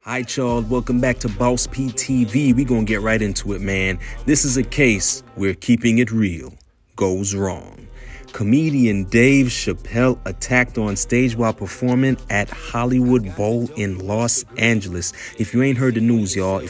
Hi, y'all. Welcome back to Boss P TV. We gonna get right into it, man. This is a case where keeping it real goes wrong. Comedian Dave Chappelle attacked on stage while performing at Hollywood Bowl in Los Angeles. If you ain't heard the news, y'all,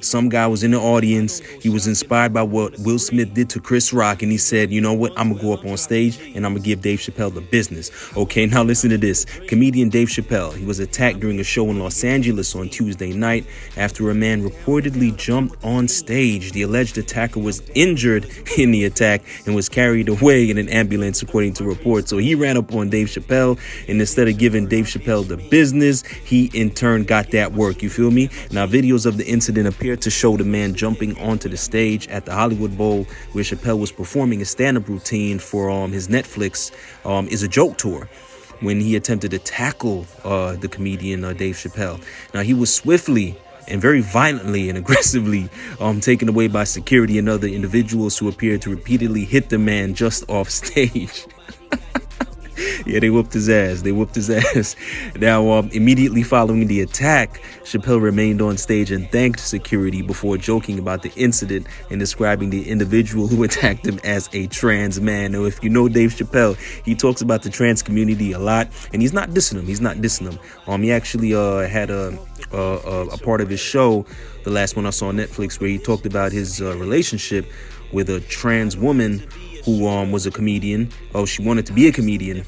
some guy was in the audience. He was inspired by what Will Smith did to Chris Rock, and he said, you know what, I'm gonna go up on stage and I'm gonna give Dave Chappelle the business. Okay, now listen to this. Comedian Dave Chappelle, he was attacked during a show in Los Angeles on Tuesday night after a man reportedly jumped on stage. The alleged attacker was injured in the attack and was carried away in an ambulance, according to reports. So he ran up on Dave Chappelle, and instead of giving Dave Chappelle the business, he in turn got that work. You feel me? Now, videos of the incident appear to show the man jumping onto the stage at the Hollywood Bowl, where Chappelle was performing a stand-up routine for his Netflix Is a Joke tour, when he attempted to tackle the comedian Dave Chappelle. Now, he was swiftly and very violently and aggressively taken away by security and other individuals who appeared to repeatedly hit the man just off stage. Yeah, they whooped his ass. Now, immediately following the attack, Chappelle remained on stage and thanked security before joking about the incident and describing the individual who attacked him as a trans man. Now, if you know Dave Chappelle, he talks about the trans community a lot, and he's not dissing them. He actually had a part of his show, the last one I saw on Netflix, where he talked about his relationship with a trans woman who was a comedian. She wanted to be a comedian,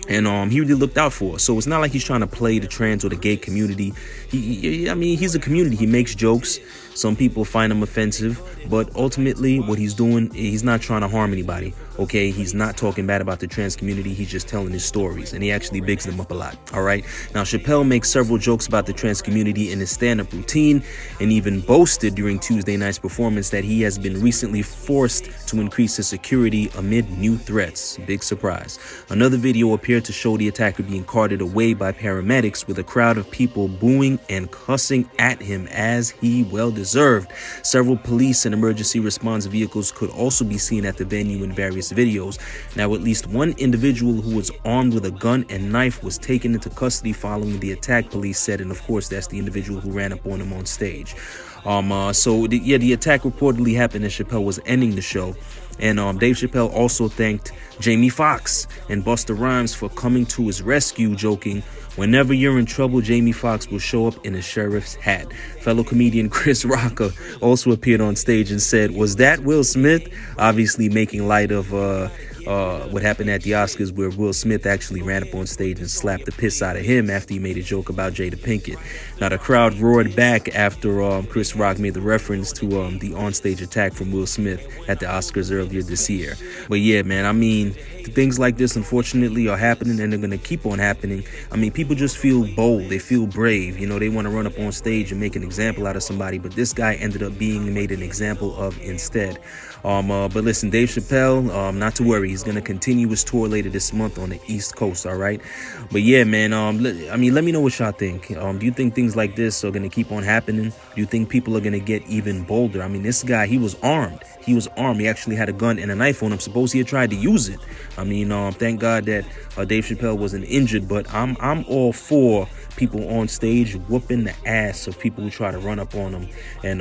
and he really looked out for her. So it's not like he's trying to play the trans or the gay community. He's a community. He makes jokes. Some people find him offensive, but ultimately what he's doing, he's not trying to harm anybody. Okay, he's not talking bad about the trans community. He's just telling his stories, and he actually bigs them up a lot. All right. Now, Chappelle makes several jokes about the trans community in his stand-up routine, and even boasted during Tuesday night's performance that he has been recently forced to increase his security amid new threats. Big surprise. Another video appeared to show the attacker being carted away by paramedics, with a crowd of people booing and cussing at him, as he well deserved. Several police and emergency response vehicles could also be seen at the venue in various videos. Now, at least one individual who was armed with a gun and knife was taken into custody following the attack, police said, and of course that's the individual who ran up on him on stage. The attack reportedly happened as Chappelle was ending the show. And Dave Chappelle also thanked Jamie Foxx and Busta Rhymes for coming to his rescue, joking, "Whenever you're in trouble, Jamie Foxx will show up in a sheriff's hat." Fellow comedian Chris Rock also appeared on stage and said, "Was that Will Smith?" Obviously making light of what happened at the Oscars, where Will Smith actually ran up on stage and slapped the piss out of him after he made a joke about Jada Pinkett. Now, the crowd roared back after Chris Rock made the reference to the onstage attack from Will Smith at the Oscars earlier this year. But yeah, man, things like this, unfortunately, are happening, and they're going to keep on happening. People just feel bold. They feel brave. They want to run up on stage and make an example out of somebody, but this guy ended up being made an example of instead. But listen, Dave Chappelle, not to worry. He's going to continue his tour later this month on the East Coast, all right? But yeah, man, let me know what y'all think. Do you think things like this are going to keep on happening? Do you think people are going to get even bolder? This guy, he was armed. He actually had a gun and a knife on him. Suppose he had tried to use it. Thank God that Dave Chappelle wasn't injured, but I'm all for people on stage whooping the ass of people who try to run up on them and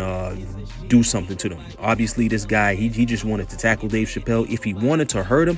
do something to them. Obviously, this guy, he just wanted to tackle Dave Chappelle. If he wanted to hurt him,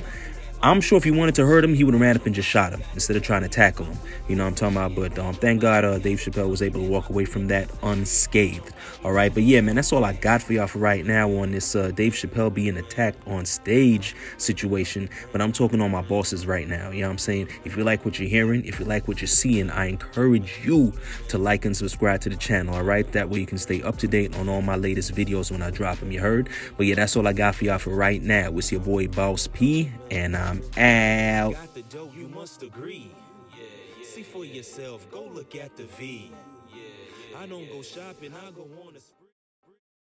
I'm sure if he wanted to hurt him, he would have ran up and just shot him instead of trying to tackle him. You know what I'm talking about? But thank God Dave Chappelle was able to walk away from that unscathed. All right. But yeah, man, that's all I got for y'all for right now on this Dave Chappelle being attacked on stage situation. But I'm talking on my bosses right now. You know what I'm saying? If you like what you're hearing, if you like what you're seeing, I encourage you to like and subscribe to the channel. All right. That way you can stay up to date on all my latest videos when I drop them. You heard? But yeah, that's all I got for y'all for right now. It's your boy Boss P, and I'm out. Got the dough, you must agree. See for yourself, go look at the V. I don't go shopping, I go on a spree.